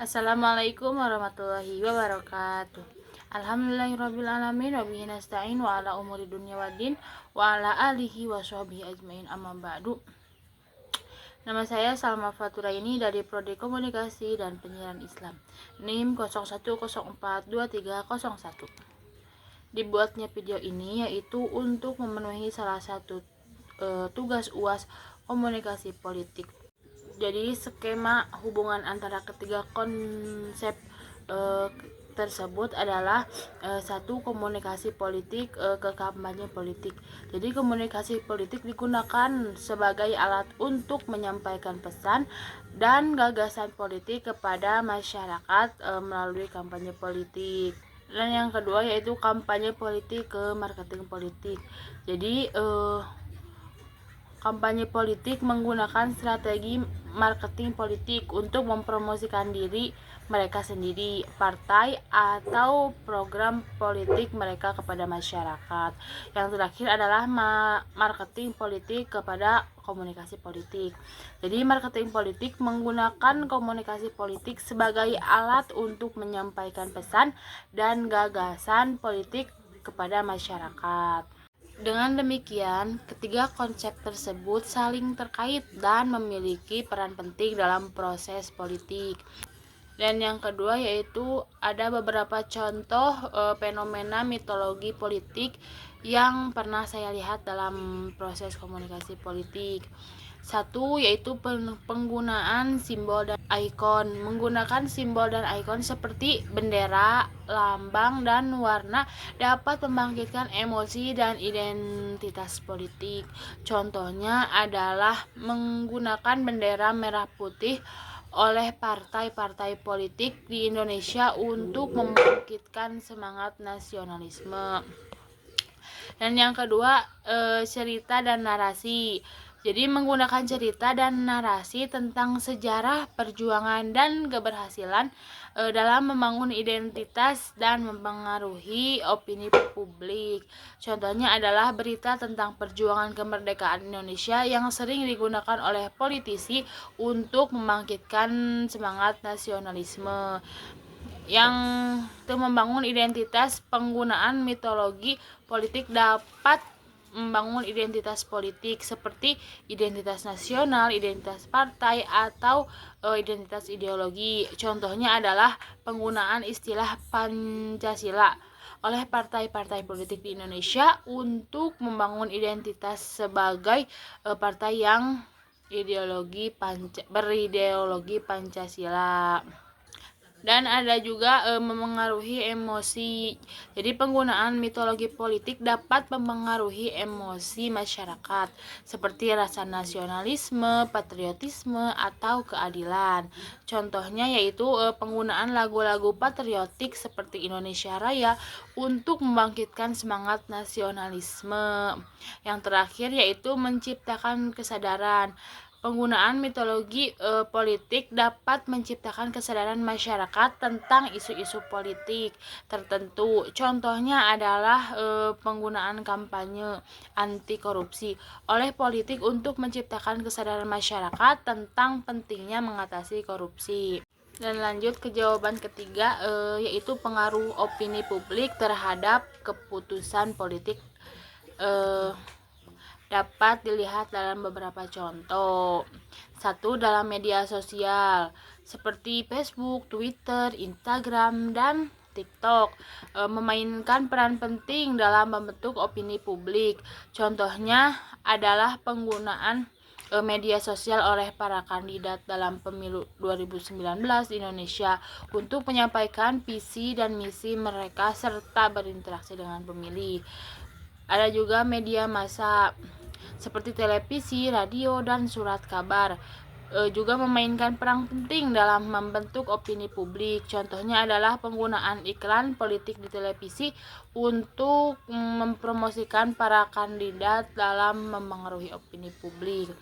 Assalamualaikum warahmatullahi wabarakatuh. Alhamdulillahirrabbilalamin wabihi nasta'in wa ala umuri dunya waddin wa ala alihi wa sahbihi ajmain amma ba'du. Nama saya Salma Faturaini dari Prodi Komunikasi dan Penyiaran Islam, NIM 01042301. Dibuatnya video ini yaitu untuk memenuhi salah satu tugas UAS komunikasi politik. Jadi skema hubungan antara ketiga konsep tersebut adalah satu, komunikasi politik ke kampanye politik. Jadi komunikasi politik digunakan sebagai alat untuk menyampaikan pesan dan gagasan politik kepada masyarakat melalui kampanye politik. Dan yang kedua yaitu kampanye politik ke marketing politik. Jadi kampanye politik menggunakan strategi marketing politik untuk mempromosikan diri mereka sendiri, partai, atau program politik mereka kepada masyarakat. Yang terakhir adalah marketing politik kepada komunikasi politik. Jadi marketing politik menggunakan komunikasi politik sebagai alat untuk menyampaikan pesan dan gagasan politik kepada masyarakat. Dengan demikian, ketiga konsep tersebut saling terkait dan memiliki peran penting dalam proses politik. Dan yang kedua yaitu ada beberapa contoh fenomena mitologi politik yang pernah saya lihat dalam proses komunikasi politik. Satu yaitu penggunaan simbol dan ikon. Menggunakan simbol dan ikon seperti bendera, lambang, dan warna dapat membangkitkan emosi dan identitas politik. Contohnya adalah menggunakan bendera merah putih oleh partai-partai politik di Indonesia untuk membangkitkan semangat nasionalisme. Dan yang kedua, cerita dan narasi. Jadi menggunakan cerita dan narasi tentang sejarah, perjuangan, dan keberhasilan dalam membangun identitas dan mempengaruhi opini publik. Contohnya adalah berita tentang perjuangan kemerdekaan Indonesia yang sering digunakan oleh politisi untuk membangkitkan semangat nasionalisme. Yang membangun identitas. Penggunaan mitologi politik dapat membangun identitas politik seperti identitas nasional, identitas partai, atau identitas ideologi. Contohnya adalah penggunaan istilah Pancasila oleh partai-partai politik di Indonesia untuk membangun identitas sebagai partai yang berideologi Pancasila. Dan ada juga memengaruhi emosi. Jadi penggunaan mitologi politik dapat memengaruhi emosi masyarakat seperti rasa nasionalisme, patriotisme, atau keadilan. Contohnya yaitu penggunaan lagu-lagu patriotik seperti Indonesia Raya untuk membangkitkan semangat nasionalisme. Yang terakhir yaitu menciptakan kesadaran. Penggunaan mitologi politik dapat menciptakan kesadaran masyarakat tentang isu-isu politik tertentu. Contohnya adalah penggunaan kampanye anti korupsi oleh politik untuk menciptakan kesadaran masyarakat tentang pentingnya mengatasi korupsi. Dan lanjut ke jawaban ketiga, yaitu pengaruh opini publik terhadap keputusan politik. Dapat dilihat dalam beberapa contoh. Satu, dalam media sosial seperti Facebook, Twitter, Instagram, dan TikTok memainkan peran penting dalam membentuk opini publik. Contohnya adalah penggunaan media sosial oleh para kandidat dalam pemilu 2019 di Indonesia untuk menyampaikan visi dan misi mereka serta berinteraksi dengan pemilih. Ada juga media massa seperti televisi, radio, dan surat kabar juga memainkan peran penting dalam membentuk opini publik. Contohnya adalah penggunaan iklan politik di televisi untuk mempromosikan para kandidat dalam mempengaruhi opini publik.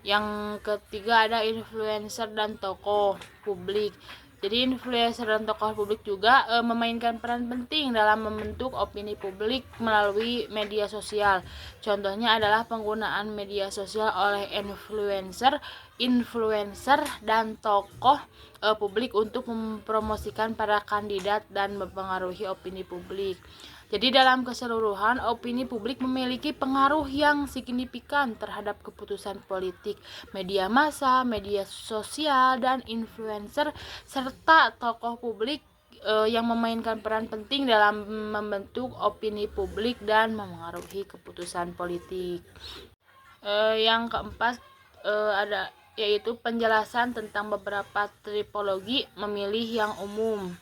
Yang ketiga ada influencer dan tokoh publik. Jadi influencer dan tokoh publik juga memainkan peran penting dalam membentuk opini publik melalui media sosial. Contohnya adalah penggunaan media sosial oleh influencer dan tokoh publik untuk mempromosikan para kandidat dan mempengaruhi opini publik. Jadi dalam keseluruhan, opini publik memiliki pengaruh yang signifikan terhadap keputusan politik. Media massa, media sosial, dan influencer serta tokoh publik yang memainkan peran penting dalam membentuk opini publik dan memengaruhi keputusan politik. Yang keempat ada yaitu penjelasan tentang beberapa tipologi memilih yang umum.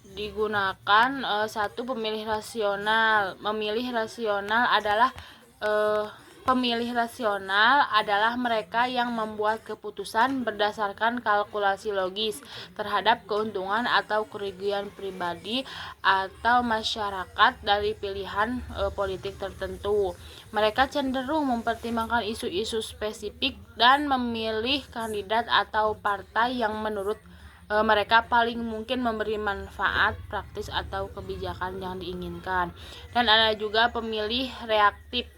Digunakan satu, pemilih rasional. Pemilih rasional adalah mereka yang membuat keputusan berdasarkan kalkulasi logis terhadap keuntungan atau kerugian pribadi atau masyarakat dari pilihan politik tertentu. Mereka cenderung mempertimbangkan isu-isu spesifik dan memilih kandidat atau partai yang menurut mereka paling mungkin memberi manfaat praktis atau kebijakan yang diinginkan. Dan ada juga pemilih reaktif.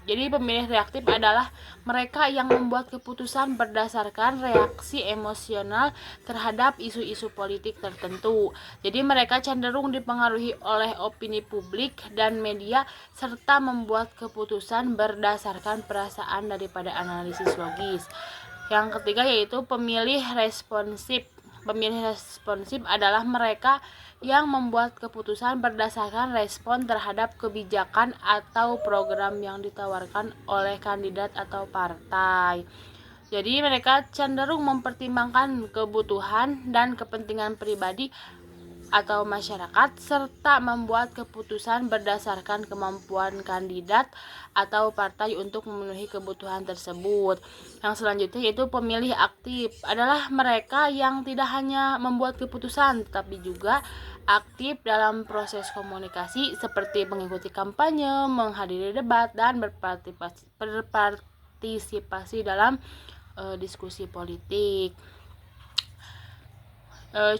Jadi pemilih reaktif adalah mereka yang membuat keputusan berdasarkan reaksi emosional terhadap isu-isu politik tertentu. Jadi mereka cenderung dipengaruhi oleh opini publik dan media serta membuat keputusan berdasarkan perasaan daripada analisis logis. Yang ketiga yaitu pemilih responsif. Pemilih responsif adalah mereka yang membuat keputusan berdasarkan respon terhadap kebijakan atau program yang ditawarkan oleh kandidat atau partai. Jadi mereka cenderung mempertimbangkan kebutuhan dan kepentingan pribadi atau masyarakat serta membuat keputusan berdasarkan kemampuan kandidat atau partai untuk memenuhi kebutuhan tersebut. Yang selanjutnya yaitu pemilih aktif adalah mereka yang tidak hanya membuat keputusan tetapi juga aktif dalam proses komunikasi seperti mengikuti kampanye, menghadiri debat, dan berpartisipasi dalam diskusi politik.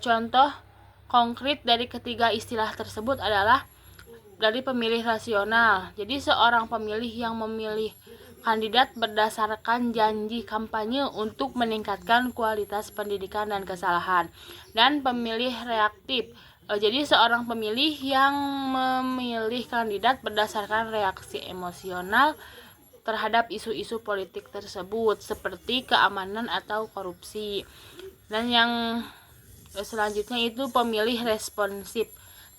Contoh konkret dari ketiga istilah tersebut adalah dari pemilih rasional. Jadi seorang pemilih yang memilih kandidat berdasarkan janji kampanye untuk meningkatkan kualitas pendidikan dan kesalahan. Dan pemilih reaktif. Jadi seorang pemilih yang memilih kandidat berdasarkan reaksi emosional terhadap isu-isu politik tersebut seperti keamanan atau korupsi. Dan yang selanjutnya itu pemilih responsif.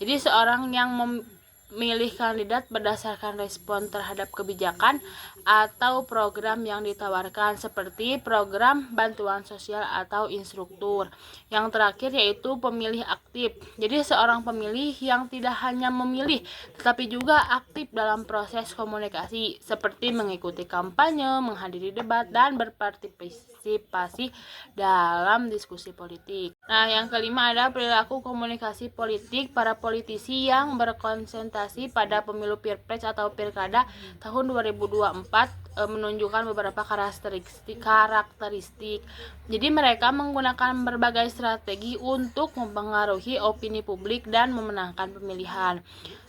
Jadi seorang yang memilih kandidat berdasarkan respon terhadap kebijakan atau program yang ditawarkan seperti program bantuan sosial atau instruktur. Yang terakhir yaitu pemilih aktif. Jadi seorang pemilih yang tidak hanya memilih tetapi juga aktif dalam proses komunikasi seperti mengikuti kampanye, menghadiri debat, dan berpartisipasi dalam diskusi politik. Nah, yang kelima ada perilaku komunikasi politik. Para politisi yang berkonsentrasi pada pemilu Pilpres atau Pilkada tahun 2024 menunjukkan beberapa karakteristik. Jadi mereka menggunakan berbagai strategi untuk mempengaruhi opini publik dan memenangkan pemilihan.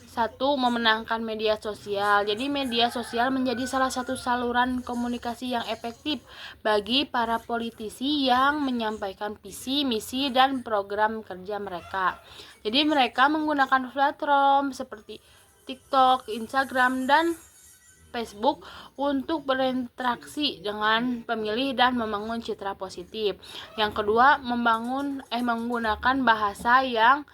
1. Memenangkan media sosial. Jadi media sosial menjadi salah satu saluran komunikasi yang efektif bagi para politisi yang menyampaikan visi, misi, dan program kerja mereka. Jadi mereka menggunakan platform seperti TikTok, Instagram, dan Facebook untuk berinteraksi dengan pemilih dan membangun citra positif. Yang kedua, menggunakan bahasa yang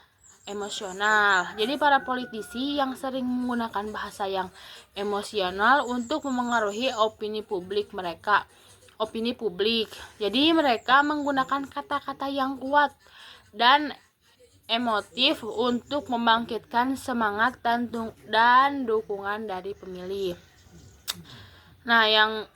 emosional. Jadi para politisi yang sering menggunakan bahasa yang emosional untuk memengaruhi opini publik. Jadi mereka menggunakan kata-kata yang kuat dan emotif untuk membangkitkan semangat dan dukungan dari pemilih. Nah, yang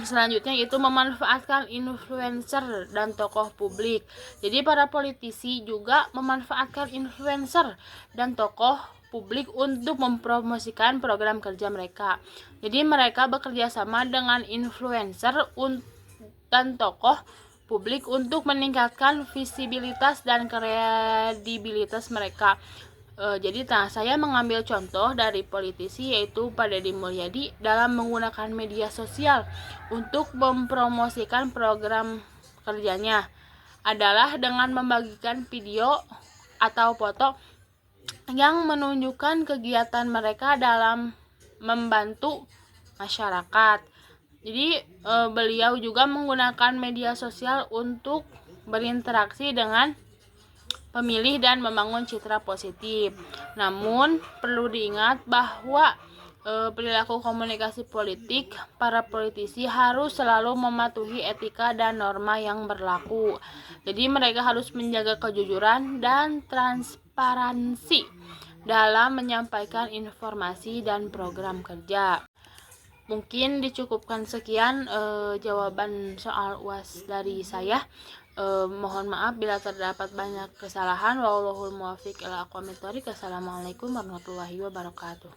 selanjutnya itu memanfaatkan influencer dan tokoh publik. Jadi para politisi juga memanfaatkan influencer dan tokoh publik untuk mempromosikan program kerja mereka. Jadi mereka bekerja sama dengan influencer dan tokoh publik untuk meningkatkan visibilitas dan kredibilitas mereka. Jadi saya mengambil contoh dari politisi yaitu Pak Deddy Mulyadi dalam menggunakan media sosial untuk mempromosikan program kerjanya adalah dengan membagikan video atau foto yang menunjukkan kegiatan mereka dalam membantu masyarakat. Jadi beliau juga menggunakan media sosial untuk berinteraksi dengan pemilih dan membangun citra positif. Namun perlu diingat bahwa perilaku komunikasi politik para politisi harus selalu mematuhi etika dan norma yang berlaku. Jadi mereka harus menjaga kejujuran dan transparansi dalam menyampaikan informasi dan program kerja. Mungkin dicukupkan sekian jawaban soal UAS dari saya. Mohon maaf bila terdapat banyak kesalahan. Wallahul muwaffiq ila aqwamit thoriq. Assalamualaikum warahmatullahi wabarakatuh.